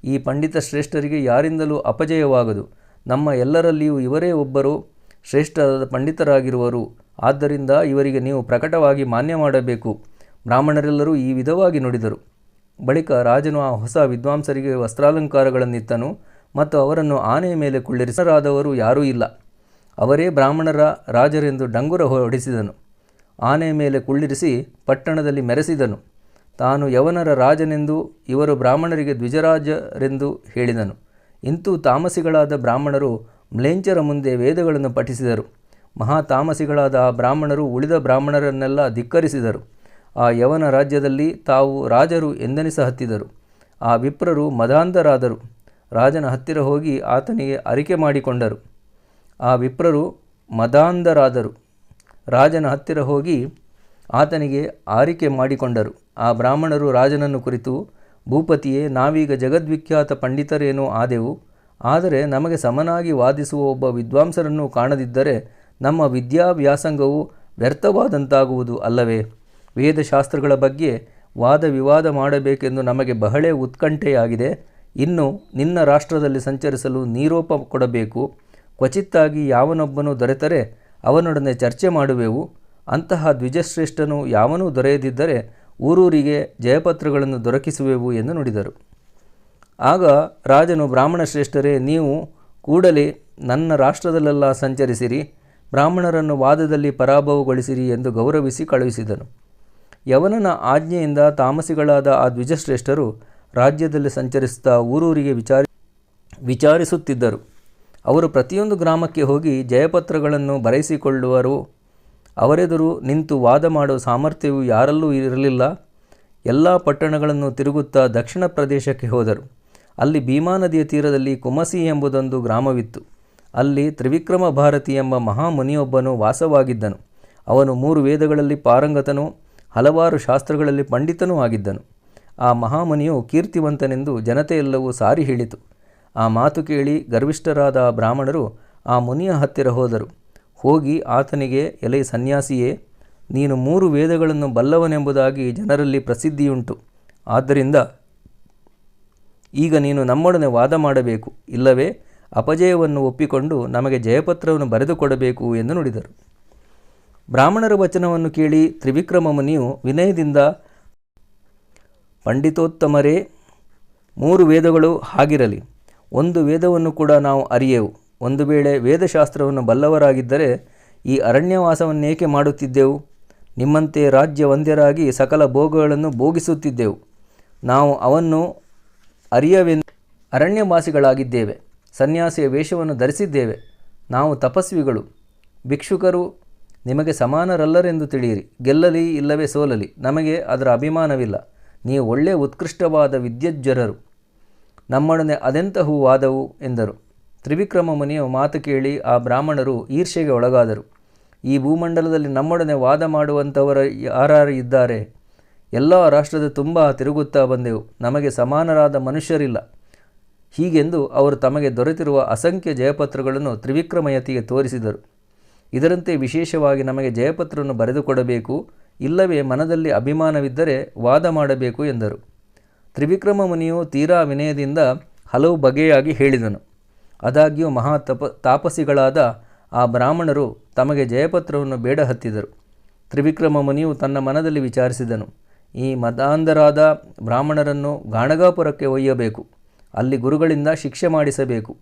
A: ಈ ಪಂಡಿತ ಶ್ರೇಷ್ಠರಿಗೆ ಯಾರಿಂದಲೂ ಅಪಜಯವಾಗದು. ನಮ್ಮ ಎಲ್ಲರಲ್ಲಿಯೂ ಇವರೇ ಒಬ್ಬರು ಶ್ರೇಷ್ಠರಾದ ಪಂಡಿತರಾಗಿರುವರು. ಆದ್ದರಿಂದ ಇವರಿಗೆ ನೀವು ಪ್ರಕಟವಾಗಿ ಮಾನ್ಯ ಮಾಡಬೇಕು. ಬ್ರಾಹ್ಮಣರೆಲ್ಲರೂ ಈ ವಿಧವಾಗಿ ನುಡಿದರು. ಬಳಿಕ ರಾಜನು ಆ ಹೊಸ ವಿದ್ವಾಂಸರಿಗೆ ವಸ್ತ್ರಾಲಂಕಾರಗಳನ್ನಿತ್ತನು ಮತ್ತು ಅವರನ್ನು ಆನೆಯ ಮೇಲೆ ಕುಳ್ಳಿರಿಸರಾದವರು ಯಾರೂ ಇಲ್ಲ. ಅವರೇ ಬ್ರಾಹ್ಮಣರ ರಾಜರೆಂದು ಡಂಗುರ ಹೊಡಿಸಿದನು. ಆನೆಯ ಮೇಲೆ ಕುಳ್ಳಿರಿಸಿ ಪಟ್ಟಣದಲ್ಲಿ ಮೆರೆಸಿದನು. ತಾನು ಯವನರ ರಾಜನೆಂದು, ಇವರು ಬ್ರಾಹ್ಮಣರಿಗೆ ದ್ವಿಜರಾಜರೆಂದು ಹೇಳಿದನು. ಇಂತೂ ತಾಮಸಿಗಳಾದ ಬ್ರಾಹ್ಮಣರು ಮ್ಲೇಂಚರ ಮುಂದೆ ವೇದಗಳನ್ನು ಪಠಿಸಿದರು. ಮಹಾತಾಮಸಿಗಳಾದ ಆ ಬ್ರಾಹ್ಮಣರು ಉಳಿದ ಬ್ರಾಹ್ಮಣರನ್ನೆಲ್ಲ ಧಿಕ್ಕರಿಸಿದರು. ಆ ಯವನ ರಾಜ್ಯದಲ್ಲಿ ತಾವು ರಾಜರು ಎಂದೆನಿಸ ಹತ್ತಿದರು. ಆ ವಿಪ್ರರು ಮದಾಂಧರಾದರು. ರಾಜನ ಹತ್ತಿರ ಹೋಗಿ ಆತನಿಗೆ ಅರಿಕೆ ಮಾಡಿಕೊಂಡರು. ಆ ವಿಪ್ರರು ಮದಾಂಧರಾದರು. ರಾಜನ ಹತ್ತಿರ ಹೋಗಿ ಆತನಿಗೆ ಆರಿಕೆ ಮಾಡಿಕೊಂಡರು. ಆ ಬ್ರಾಹ್ಮಣರು ರಾಜನನ್ನು ಕುರಿತು, ಭೂಪತಿಯೇ, ನಾವೀಗ ಜಗದ್ವಿಖ್ಯಾತ ಪಂಡಿತರೇನೋ ಆದೆವು. ಆದರೆ ನಮಗೆ ಸಮನಾಗಿ ವಾದಿಸುವ ಒಬ್ಬ ವಿದ್ವಾಂಸರನ್ನು ಕಾಣದಿದ್ದರೆ ನಮ್ಮ ವಿದ್ಯಾವ್ಯಾಸಂಗವು ವ್ಯರ್ಥವಾದಂತಾಗುವುದು ಅಲ್ಲವೇ? ವೇದಶಾಸ್ತ್ರಗಳ ಬಗ್ಗೆ ವಾದ ವಿವಾದ ಮಾಡಬೇಕೆಂದು ನಮಗೆ ಬಹಳ ಉತ್ಕಂಠೆಯಾಗಿದೆ. ಇನ್ನು ನಿನ್ನ ರಾಷ್ಟ್ರದಲ್ಲಿ ಸಂಚರಿಸಲು ನೀರೋಪ ಕೊಡಬೇಕು. ಕ್ವಚಿತ್ತಾಗಿ ಯಾವನೊಬ್ಬನು ದೊರೆತರೆ ಅವನೊಡನೆ ಚರ್ಚೆ ಮಾಡುವೆವು. ಅಂತಹ ದ್ವಿಜಶ್ರೇಷ್ಠನು ಯಾವನೂ ದೊರೆಯದಿದ್ದರೆ ಊರೂರಿಗೆ ಜಯಪತ್ರಗಳನ್ನು ದೊರಕಿಸುವೆವು ಎಂದು ನುಡಿದರು. ಆಗ ರಾಜನು, ಬ್ರಾಹ್ಮಣ ಶ್ರೇಷ್ಠರೇ, ನೀವು ಕೂಡಲೇ ನನ್ನ ರಾಷ್ಟ್ರದಲ್ಲೆಲ್ಲ ಸಂಚರಿಸಿರಿ, ಬ್ರಾಹ್ಮಣರನ್ನು ವಾದದಲ್ಲಿ ಪರಾಭವಗೊಳಿಸಿರಿ ಎಂದು ಗೌರವಿಸಿ ಕಳುಹಿಸಿದನು. ಯವನನ ಆಜ್ಞೆಯಿಂದ ತಾಮಸಿಗಳಾದ ಆ ದ್ವಿಜಶ್ರೇಷ್ಠರು ರಾಜ್ಯದಲ್ಲಿ ಸಂಚರಿಸುತ್ತಾ ಊರೂರಿಗೆ ವಿಚಾರಿಸುತ್ತಿದ್ದರು. ಅವರು ಪ್ರತಿಯೊಂದು ಗ್ರಾಮಕ್ಕೆ ಹೋಗಿ ಜಯಪತ್ರಗಳನ್ನು ಬರೆಸಿಕೊಳ್ಳುವರು. ಅವರೆದುರು ನಿಂತು ವಾದ ಮಾಡುವ ಸಾಮರ್ಥ್ಯವು ಯಾರಲ್ಲೂ ಇರಲಿಲ್ಲ. ಎಲ್ಲ ಪಟ್ಟಣಗಳನ್ನು ತಿರುಗುತ್ತಾ ದಕ್ಷಿಣ ಪ್ರದೇಶಕ್ಕೆ ಹೋದರು. ಅಲ್ಲಿ ಭೀಮಾ ನದಿಯ ತೀರದಲ್ಲಿ ಕುಮಸಿ ಎಂಬುದೊಂದು ಗ್ರಾಮವಿತ್ತು. ಅಲ್ಲಿ ತ್ರಿವಿಕ್ರಮ ಭಾರತಿ ಎಂಬ ಮಹಾಮುನಿಯೊಬ್ಬನು ವಾಸವಾಗಿದ್ದನು. ಅವನು 3 ವೇದಗಳಲ್ಲಿ ಪಾರಂಗತನೂ ಹಲವಾರು ಶಾಸ್ತ್ರಗಳಲ್ಲಿ ಪಂಡಿತನೂ ಆಗಿದ್ದನು. ಆ ಮಹಾಮುನಿಯು ಕೀರ್ತಿವಂತನೆಂದು ಜನತೆಯೆಲ್ಲವೂ ಸಾರಿ ಹೇಳಿತು. ಆ ಮಾತು ಕೇಳಿ ಗರ್ವಿಷ್ಠರಾದ ಆ ಬ್ರಾಹ್ಮಣರು ಆ ಮುನಿಯ ಹತ್ತಿರ ಹೋದರು. ಹೋಗಿ ಆತನಿಗೆ, ಎಲೆ ಸನ್ಯಾಸಿಯೇ, ನೀನು 3 ವೇದಗಳನ್ನು ಬಲ್ಲವನೆಂಬುದಾಗಿ ಜನರಲ್ಲಿ ಪ್ರಸಿದ್ಧಿಯುಂಟು. ಆದ್ದರಿಂದ ಈಗ ನೀನು ನಮ್ಮೊಡನೆ ವಾದ ಮಾಡಬೇಕು, ಇಲ್ಲವೇ ಅಪಜಯವನ್ನು ಒಪ್ಪಿಕೊಂಡು ನಮಗೆ ಜಯಪತ್ರವನ್ನು ಬರೆದುಕೊಡಬೇಕು ಎಂದು ನುಡಿದರು. ಬ್ರಾಹ್ಮಣರ ವಚನವನ್ನು ಕೇಳಿ ತ್ರಿವಿಕ್ರಮ ಮುನಿಯು ವಿನಯದಿಂದ, ಪಂಡಿತೋತ್ತಮರೇ, 3 ವೇದಗಳು ಹಾಗಿರಲಿ, 1 ವೇದವನ್ನು ಕೂಡ ನಾವು ಅರಿಯೆವು. ಒಂದು ವೇಳೆ ವೇದಶಾಸ್ತ್ರವನ್ನು ಬಲ್ಲವರಾಗಿದ್ದರೆ ಈ ಅರಣ್ಯವಾಸವನ್ನೇಕೆ ಮಾಡುತ್ತಿದ್ದೆವು? ನಿಮ್ಮಂತೆ ರಾಜ್ಯ ವಂದ್ಯರಾಗಿ ಸಕಲ ಭೋಗಗಳನ್ನು ಭೋಗಿಸುತ್ತಿದ್ದೆವು. ನಾವು ಅವನ್ನು ಅರಿಯವೆಂದು ಅರಣ್ಯವಾಸಿಗಳಾಗಿದ್ದೇವೆ. ಸನ್ಯಾಸಿಯ ವೇಷವನ್ನು ಧರಿಸಿದ್ದೇವೆ. ನಾವು ತಪಸ್ವಿಗಳು, ಭಿಕ್ಷುಕರು ನಿಮಗೆ ಸಮಾನರಲ್ಲರೆಂದು ತಿಳಿಯಿರಿ. ಗೆಲ್ಲಲಿ ಇಲ್ಲವೇ ಸೋಲಲಿ ನಮಗೆ ಅದರ ಅಭಿಮಾನವಿಲ್ಲ. ನೀವು ಒಳ್ಳೆಯ ಉತ್ಕೃಷ್ಟವಾದ ವಿದ್ಯಜ್ಜರರು, ನಮ್ಮೊಡನೆ ಅದೆಂತಹೂ ವಾದವು ಎಂದರು. ತ್ರಿವಿಕ್ರಮ ಮುನಿಯ ಮಾತು ಕೇಳಿ ಆ ಬ್ರಾಹ್ಮಣರು ಈರ್ಷೆಗೆ ಒಳಗಾದರು. ಈ ಭೂಮಂಡಲದಲ್ಲಿ ನಮ್ಮೊಡನೆ ವಾದ ಮಾಡುವಂಥವರು ಯಾರು ಇದ್ದಾರೆ? ಎಲ್ಲ ರಾಷ್ಟ್ರದ ತುಂಬ ತಿರುಗುತ್ತಾ ಬಂದೆವು, ನಮಗೆ ಸಮಾನರಾದ ಮನುಷ್ಯರಿಲ್ಲ. ಹೀಗೆಂದು ಅವರು ತಮಗೆ ದೊರೆತಿರುವ ಅಸಂಖ್ಯ ಜಯಪತ್ರಗಳನ್ನು ತ್ರಿವಿಕ್ರಮಯತಿಗೆ ತೋರಿಸಿದರು. ಇದರಂತೆ ವಿಶೇಷವಾಗಿ ನಮಗೆ ಜಯಪತ್ರವನ್ನು ಬರೆದುಕೊಡಬೇಕು, ಇಲ್ಲವೇ ಮನದಲ್ಲಿ ಅಭಿಮಾನವಿದ್ದರೆ ವಾದ ಮಾಡಬೇಕು ಎಂದರು. ತ್ರಿವಿಕ್ರಮ ಮುನಿಯು ತೀರಾ ವಿನಯದಿಂದ ಹಲವು ಬಗೆಯಾಗಿ ಹೇಳಿದನು. ಆದಾಗ್ಯೂ ತಾಪಸಿಗಳಾದ ಆ ಬ್ರಾಹ್ಮಣರು ತಮಗೆ ಜಯಪತ್ರವನ್ನು ಬೇಡ ಹತ್ತಿದರು. ತ್ರಿವಿಕ್ರಮ ಮುನಿಯು ತನ್ನ ಮನದಲ್ಲಿ ವಿಚಾರಿಸಿದನು, ಈ ಮದಾಂಧರಾದ ಬ್ರಾಹ್ಮಣರನ್ನು ಗಾಣಗಾಪುರಕ್ಕೆ ಒಯ್ಯಬೇಕು. ಅಲ್ಲಿ ಗುರುಗಳಿಂದ ಶಿಕ್ಷೆ ಮಾಡಿಸಬೇಕು.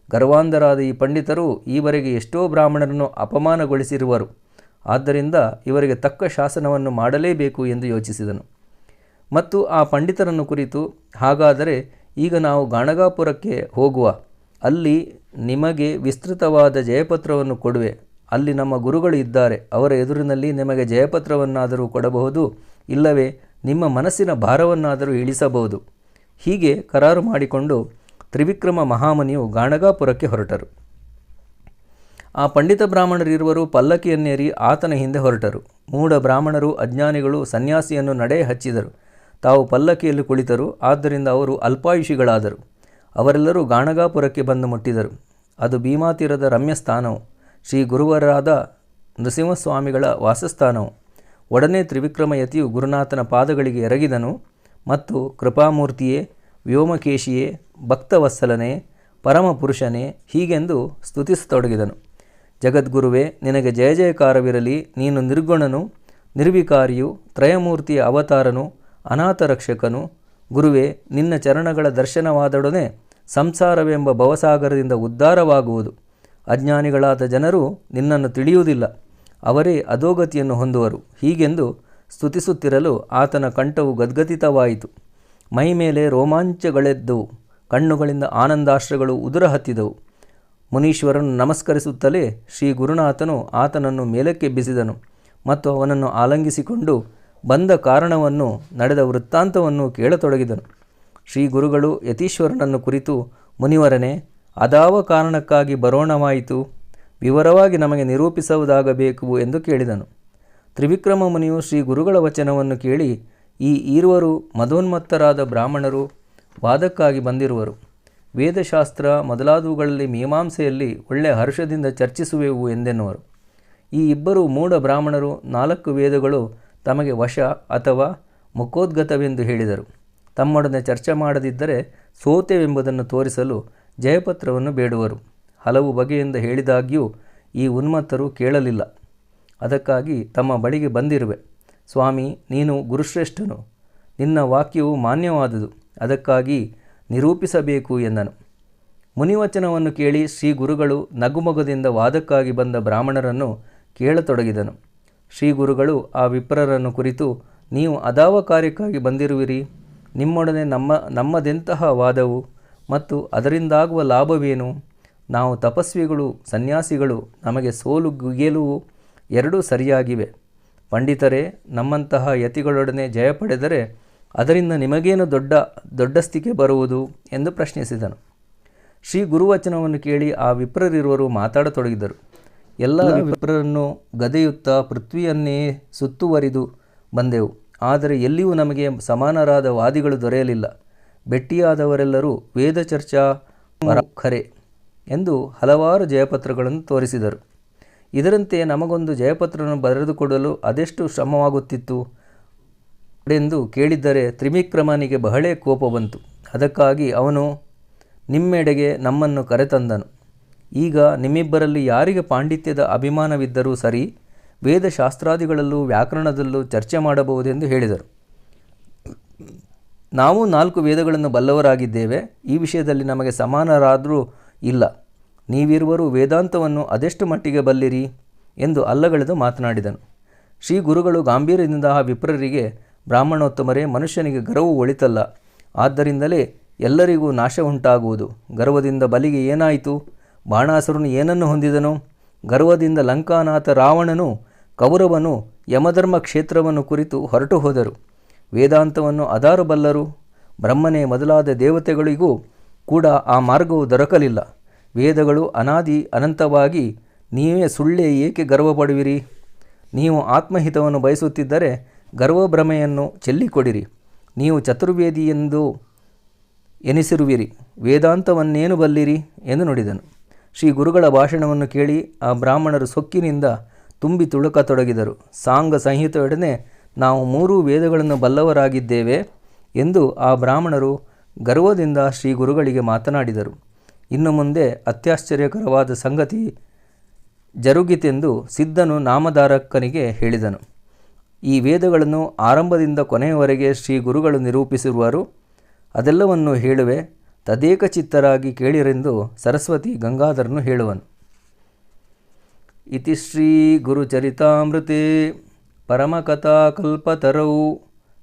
A: ಗರ್ವಾಂಧರಾದ ಈ ಪಂಡಿತರು ಈವರೆಗೆ ಎಷ್ಟೋ ಬ್ರಾಹ್ಮಣರನ್ನು ಅಪಮಾನಗೊಳಿಸಿರುವರು. ಆದ್ದರಿಂದ ಇವರಿಗೆ ತಕ್ಕ ಶಾಸನವನ್ನು ಮಾಡಲೇಬೇಕು ಎಂದು ಯೋಚಿಸಿದನು. ಮತ್ತು ಆ ಪಂಡಿತರನ್ನು ಕುರಿತು, ಹಾಗಾದರೆ ಈಗ ನಾವು ಗಾಣಗಾಪುರಕ್ಕೆ ಹೋಗುವ. ಅಲ್ಲಿ ನಿಮಗೆ ವಿಸ್ತೃತವಾದ ಜಯಪತ್ರವನ್ನು ಕೊಡುವೆ. ಅಲ್ಲಿ ನಮ್ಮ ಗುರುಗಳು ಇದ್ದಾರೆ. ಅವರ ಎದುರಿನಲ್ಲಿ ನಿಮಗೆ ಜಯಪತ್ರವನ್ನಾದರೂ ಕೊಡಬಹುದು, ಇಲ್ಲವೇ ನಿಮ್ಮ ಮನಸ್ಸಿನ ಭಾರವನ್ನಾದರೂ ಇಳಿಸಬಹುದು. ಹೀಗೆ ಕರಾರು ಮಾಡಿಕೊಂಡು ತ್ರಿವಿಕ್ರಮ ಮಹಾಮುನಿಯು ಗಾಣಗಾಪುರಕ್ಕೆ ಹೊರಟರು. ಆ ಪಂಡಿತ ಬ್ರಾಹ್ಮಣರಿರುವರು ಪಲ್ಲಕ್ಕಿಯನ್ನೇರಿ ಆತನ ಹಿಂದೆ ಹೊರಟರು. ಮೂಢ ಬ್ರಾಹ್ಮಣರು, ಅಜ್ಞಾನಿಗಳು ಸನ್ಯಾಸಿಯನ್ನು ನಡೆ ಹಚ್ಚಿದರು. ತಾವು ಪಲ್ಲಕ್ಕಿಯಲ್ಲಿ ಕುಳಿತರು. ಆದ್ದರಿಂದ ಅವರು ಅಲ್ಪಾಯುಷಿಗಳಾದರು. ಅವರೆಲ್ಲರೂ ಗಾಣಗಾಪುರಕ್ಕೆ ಬಂದು ಮುಟ್ಟಿದರು. ಅದು ಭೀಮಾತೀರದ ರಮ್ಯ ಸ್ಥಾನವು, ಶ್ರೀ ಗುರುವರಾದ ನೃಸಿಂಹಸ್ವಾಮಿಗಳ ವಾಸಸ್ಥಾನವು. ಒಡನೆ ತ್ರಿವಿಕ್ರಮಯತಿಯು ಗುರುನಾಥನ ಪಾದಗಳಿಗೆ ಎರಗಿದನು ಮತ್ತು ಕೃಪಾಮೂರ್ತಿಯೇ, ವ್ಯೋಮಕೇಶಿಯೇ, ಭಕ್ತವತ್ಸಲನೇ, ಪರಮಪುರುಷನೇ ಹೀಗೆಂದು ಸ್ತುತಿಸತೊಡಗಿದನು. ಜಗದ್ಗುರುವೇ, ನಿನಗೆ ಜಯ ಜಯಕಾರವಿರಲಿ. ನೀನು ನಿರ್ಗುಣನು, ನಿರ್ವಿಕಾರಿಯು, ತ್ರಯಮೂರ್ತಿಯ ಅವತಾರನು, ಅನಾಥ ರಕ್ಷಕನು. ಗುರುವೇ, ನಿನ್ನ ಚರಣಗಳ ದರ್ಶನವಾದೊಡನೆ ಸಂಸಾರವೆಂಬ ಭವಸಾಗರದಿಂದ ಉದ್ಧಾರವಾಗುವುದು. ಅಜ್ಞಾನಿಗಳಾದ ಜನರು ನಿನ್ನನ್ನು ತಿಳಿಯುವುದಿಲ್ಲ, ಅವರೇ ಅಧೋಗತಿಯನ್ನು ಹೊಂದುವರು. ಹೀಗೆಂದು ಸ್ತುತಿಸುತ್ತಿರಲು ಆತನ ಕಂಠವು ಗದ್ಗದಿತವಾಯಿತು. ಮೈ ಮೇಲೆ ರೋಮಾಂಚಗಳೆದ್ದವು. ಕಣ್ಣುಗಳಿಂದ ಆನಂದಾಶ್ರಗಳು ಉದುರ ಹತ್ತಿದವು. ಮುನೀಶ್ವರನು ನಮಸ್ಕರಿಸುತ್ತಲೇ ಶ್ರೀ ಗುರುನಾಥನು ಆತನನ್ನು ಮೇಲಕ್ಕೆಬ್ಬಿಸಿದನು ಮತ್ತು ಅವನನ್ನು ಆಲಂಗಿಸಿಕೊಂಡು ಬಂದ ಕಾರಣವನ್ನು, ನಡೆದ ವೃತ್ತಾಂತವನ್ನು ಕೇಳತೊಡಗಿದನು. ಶ್ರೀ ಗುರುಗಳು ಯತೀಶ್ವರನನ್ನು ಕುರಿತು, ಮುನಿವರನೇ, ಅದಾವ ಕಾರಣಕ್ಕಾಗಿ ಬರೋಣವಾಯಿತು? ವಿವರವಾಗಿ ನಮಗೆ ನಿರೂಪಿಸುವುದಾಗಬೇಕು ಎಂದು ಕೇಳಿದನು. ತ್ರಿವಿಕ್ರಮ ಮುನಿಯು ಶ್ರೀ ಗುರುಗಳ ವಚನವನ್ನು ಕೇಳಿ, ಈ ಈರುವರು ಮದೋನ್ಮತ್ತರಾದ ಬ್ರಾಹ್ಮಣರು, ವಾದಕ್ಕಾಗಿ ಬಂದಿರುವರು. ವೇದಶಾಸ್ತ್ರ ಮೊದಲಾದವುಗಳಲ್ಲಿ ಮೀಮಾಂಸೆಯಲ್ಲಿ ಒಳ್ಳೆಯ ಹರ್ಷದಿಂದ ಚರ್ಚಿಸುವೆವು ಎಂದೆನ್ನುವರು. ಈ ಇಬ್ಬರು ಮೂಢ ಬ್ರಾಹ್ಮಣರು 4 ವೇದಗಳು ತಮಗೆ ವಶ ಅಥವಾ ಮುಖೋದ್ಗತವೆಂದು ಹೇಳಿದರು. ತಮ್ಮೊಡನೆ ಚರ್ಚೆ ಮಾಡದಿದ್ದರೆ ಸೋತೆವೆಂಬುದನ್ನು ತೋರಿಸಲು ಜಯಪತ್ರವನ್ನು ಬೇಡುವರು. ಹಲವು ಬಗೆಯಿಂದ ಹೇಳಿದಾಗ್ಯೂ ಈ ಉನ್ಮತ್ತರು ಕೇಳಲಿಲ್ಲ. ಅದಕ್ಕಾಗಿ ತಮ್ಮ ಬಳಿಗೆ ಬಂದಿರುವೆ. ಸ್ವಾಮಿ, ನೀನು ಗುರುಶ್ರೇಷ್ಠನು, ನಿನ್ನ ವಾಕ್ಯವು ಮಾನ್ಯವಾದುದು, ಅದಕ್ಕಾಗಿ ನಿರೂಪಿಸಬೇಕು ಎಂದನು. ಮುನಿವಚನವನ್ನು ಕೇಳಿ ಶ್ರೀ ಗುರುಗಳು ನಗುಮೊಗದಿಂದ ವಾದಕ್ಕಾಗಿ ಬಂದ ಬ್ರಾಹ್ಮಣರನ್ನು ಕೇಳತೊಡಗಿದನು. ಶ್ರೀ ಗುರುಗಳು ಆ ವಿಪ್ರರನ್ನು ಕುರಿತು, ನೀವು ಅದಾವ ಕಾರ್ಯಕ್ಕಾಗಿ ಬಂದಿರುವಿರಿ? ನಿಮ್ಮೊಡನೆ ನಮ್ಮದೆಂತಹ ವಾದವು ಮತ್ತು ಅದರಿಂದಾಗುವ ಲಾಭವೇನು? ನಾವು ತಪಸ್ವಿಗಳು, ಸನ್ಯಾಸಿಗಳು, ನಮಗೆ ಸೋಲು ಗೆಲುವು ಎರಡೂ ಸರಿಯಾಗಿವೆ. ಪಂಡಿತರೇ, ನಮ್ಮಂತಹ ಯತಿಗಳೊಡನೆ ಜಯ ಪಡೆದರೆ ಅದರಿಂದ ನಿಮಗೇನು ದೊಡ್ಡಸ್ತಿಕೆ ಬರುವುದು ಎಂದು ಪ್ರಶ್ನಿಸಿದನು. ಶ್ರೀ ಗುರುವಚನವನ್ನು ಕೇಳಿ ಆ ವಿಪ್ರರಿರುವರು ಮಾತಾಡತೊಡಗಿದರು. ಎಲ್ಲ ವಿಪ್ರರನ್ನು ಗದೆಯುತ್ತಾ ಪೃಥ್ವಿಯನ್ನೇ ಸುತ್ತುವರಿದು ಬಂದೆವು, ಆದರೆ ಎಲ್ಲಿಯೂ ನಮಗೆ ಸಮಾನರಾದ ವಾದಿಗಳು ದೊರೆಯಲಿಲ್ಲ. ಭೆಟ್ಟಿಯಾದವರೆಲ್ಲರೂ ವೇದಚರ್ಚಾ ಖರೆ ಎಂದು ಹಲವಾರು ಜಯಪತ್ರಗಳನ್ನು ತೋರಿಸಿದರು. ಇದರಂತೆ ನಮಗೊಂದು ಜಯಪತ್ರವನ್ನು ಬರೆದುಕೊಡಲು ಅದೆಷ್ಟು ಶ್ರಮವಾಗುತ್ತಿತ್ತು ಎಂದು ಕೇಳಿದ್ದರೆ ತ್ರಿವಿಕ್ರಮನಿಗೆ ಬಹಳ ಕೋಪ ಬಂತು. ಅದಕ್ಕಾಗಿ ಅವನು ನಿಮ್ಮೆಡೆಗೆ ನಮ್ಮನ್ನು ಕರೆತಂದನು. ಈಗ ನಿಮ್ಮಿಬ್ಬರಲ್ಲಿ ಯಾರಿಗೆ ಪಾಂಡಿತ್ಯದ ಅಭಿಮಾನವಿದ್ದರೂ ಸರಿ, ವೇದಶಾಸ್ತ್ರಾದಿಗಳಲ್ಲೂ ವ್ಯಾಕರಣದಲ್ಲೂ ಚರ್ಚೆ ಮಾಡಬಹುದೆಂದು ಹೇಳಿದರು. ನಾವು 4 ವೇದಗಳನ್ನು ಬಲ್ಲವರಾಗಿದ್ದೇವೆ. ಈ ವಿಷಯದಲ್ಲಿ ನಮಗೆ ಸಮಾನರಾದರೂ ಇಲ್ಲ. ನೀವಿರುವರು ವೇದಾಂತವನ್ನು ಅದೆಷ್ಟು ಮಟ್ಟಿಗೆ ಬಲ್ಲಿರಿ ಎಂದು ಅಲ್ಲಗಳೆದು ಮಾತನಾಡಿದನು. ಶ್ರೀ ಗುರುಗಳು ಗಾಂಭೀರ್ಯದಿಂದ ಆ ವಿಪ್ರರಿಗೆ, ಬ್ರಾಹ್ಮಣೋತ್ತಮರೇ, ಮನುಷ್ಯನಿಗೆ ಗರ್ವವು ಒಳಿತಲ್ಲ. ಆದ್ದರಿಂದಲೇ ಎಲ್ಲರಿಗೂ ನಾಶ ಉಂಟಾಗುವುದು. ಗರ್ವದಿಂದ ಬಲಿಗೆ ಏನಾಯಿತು? ಬಾಣಾಸುರನು ಏನನ್ನು ಹೊಂದಿದನು? ಗರ್ವದಿಂದ ಲಂಕಾನಾಥ ರಾವಣನು ಕೌರವನು ಯಮಧರ್ಮ ಕ್ಷೇತ್ರವನ್ನು ಕುರಿತು ಹೊರಟು ಹೋದರು. ವೇದಾಂತವನ್ನು ಅದಾರು ಬಲ್ಲರು? ಬ್ರಹ್ಮನೇ ಮೊದಲಾದ ದೇವತೆಗಳಿಗೂ ಕೂಡ ಆ ಮಾರ್ಗವು ದೊರಕಲಿಲ್ಲ. ವೇದಗಳು ಅನಾದಿ ಅನಂತವಾಗಿ ನೀವೇ ಸುಳ್ಳೇ ಏಕೆ ಗರ್ವಪಡುವಿರಿ? ನೀವು ಆತ್ಮಹಿತವನ್ನು ಬಯಸುತ್ತಿದ್ದರೆ ಗರ್ವಭ್ರಮೆಯನ್ನು ಚೆಲ್ಲಿಕೊಡಿರಿ. ನೀವು ಚತುರ್ವೇದಿ ಎಂದು ಎನಿಸಿರುವಿರಿ, ವೇದಾಂತವನ್ನೇನು ಬಲ್ಲಿರಿ ಎಂದು ನುಡಿದನು. ಶ್ರೀ ಗುರುಗಳ ಭಾಷಣವನ್ನು ಕೇಳಿ ಆ ಬ್ರಾಹ್ಮಣರು ಸೊಕ್ಕಿನಿಂದ ತುಂಬಿ ತುಳುಕತೊಡಗಿದರು. ಸಾಂಗ ಸಂಹಿತೆಯೊಡನೆ ನಾವು 3 ವೇದಗಳನ್ನು ಬಲ್ಲವರಾಗಿದ್ದೇವೆ ಎಂದು ಆ ಬ್ರಾಹ್ಮಣರು ಗರ್ವದಿಂದ ಶ್ರೀ ಗುರುಗಳಿಗೆ ಮಾತನಾಡಿದರು. ಇನ್ನು ಮುಂದೆ ಅತ್ಯಾಶ್ಚರ್ಯಕರವಾದ ಸಂಗತಿ ಜರುಗಿತೆಂದು ಸಿದ್ಧನು ನಾಮಧಾರಕನಿಗೆ ಹೇಳಿದನು. ಈ ವೇದಗಳನ್ನು ಆರಂಭದಿಂದ ಕೊನೆಯವರೆಗೆ ಶ್ರೀ ಗುರುಗಳು ನಿರೂಪಿಸಿರುವರು. ಅದೆಲ್ಲವನ್ನು ಹೇಳುವೆ, ತದೇಕಚಿತ್ತರಾಗಿ ಕೇಳಿರೆಂದು ಸರಸ್ವತಿ ಗಂಗಾಧರನು ಹೇಳುವನು. ಇತಿ ಶ್ರೀ ಗುರುಚರಿತಾಮೃತೆ ಪರಮಕಥಾಕಲ್ಪತರೌ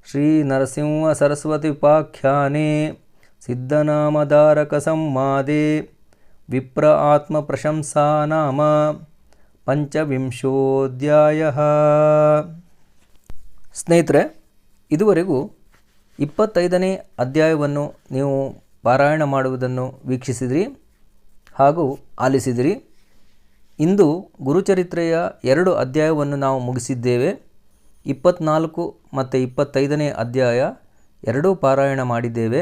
A: ಶ್ರೀ ನರಸಿಂಹ ಸರಸ್ವತಿಪಾಖ್ಯಾನೆ ಸಿದ್ಧನಾಮಧಾರಕ ಸಂವಾದೆ ವಿಪ್ರ ಆತ್ಮ ಪ್ರಶಂಸಾ ನಾಮ ಪಂಚವಿಂಶೋಧ್ಯಾಯ. ಸ್ನೇಹಿತರೆ, ಇದುವರೆಗೂ 25ನೇ ಅಧ್ಯಾಯವನ್ನು ನೀವು ಪಾರಾಯಣ ಮಾಡುವುದನ್ನು ವೀಕ್ಷಿಸಿದಿರಿ ಹಾಗೂ ಆಲಿಸಿದಿರಿ. ಇಂದು ಗುರುಚರಿತ್ರೆಯ 2 ಅಧ್ಯಾಯವನ್ನು ನಾವು ಮುಗಿಸಿದ್ದೇವೆ. 24 ಮತ್ತು 25ನೇ ಅಧ್ಯಾಯ ಎರಡೂ ಪಾರಾಯಣ ಮಾಡಿದ್ದೇವೆ.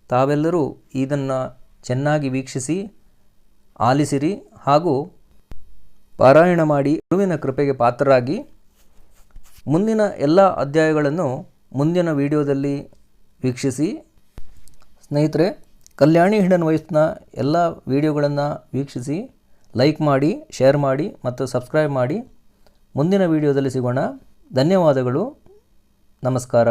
A: ತಾವೆಲ್ಲರೂ ಇದನ್ನು ಚೆನ್ನಾಗಿ ವೀಕ್ಷಿಸಿ ಆಲಿಸಿರಿ ಹಾಗೂ ಪಾರಾಯಣ ಮಾಡಿ ಗುರುವಿನ ಕೃಪೆಗೆ ಪಾತ್ರರಾಗಿ ಮುಂದಿನ ಎಲ್ಲ ಅಧ್ಯಾಯಗಳನ್ನು ಮುಂದಿನ ವಿಡಿಯೋದಲ್ಲಿ ವೀಕ್ಷಿಸಿ. ಸ್ನೇಹಿತರೆ, ಕಲ್ಯಾಣಿ ಹಿಡನ್ ವಾಯ್ಸ್ನ ಎಲ್ಲ ವಿಡಿಯೋಗಳನ್ನು ವೀಕ್ಷಿಸಿ, ಲೈಕ್ ಮಾಡಿ, ಶೇರ್ ಮಾಡಿ ಮತ್ತು ಸಬ್ಸ್ಕ್ರೈಬ್ ಮಾಡಿ. ಮುಂದಿನ ವಿಡಿಯೋದಲ್ಲಿ ಸಿಗೋಣ. ಧನ್ಯವಾದಗಳು. ನಮಸ್ಕಾರ.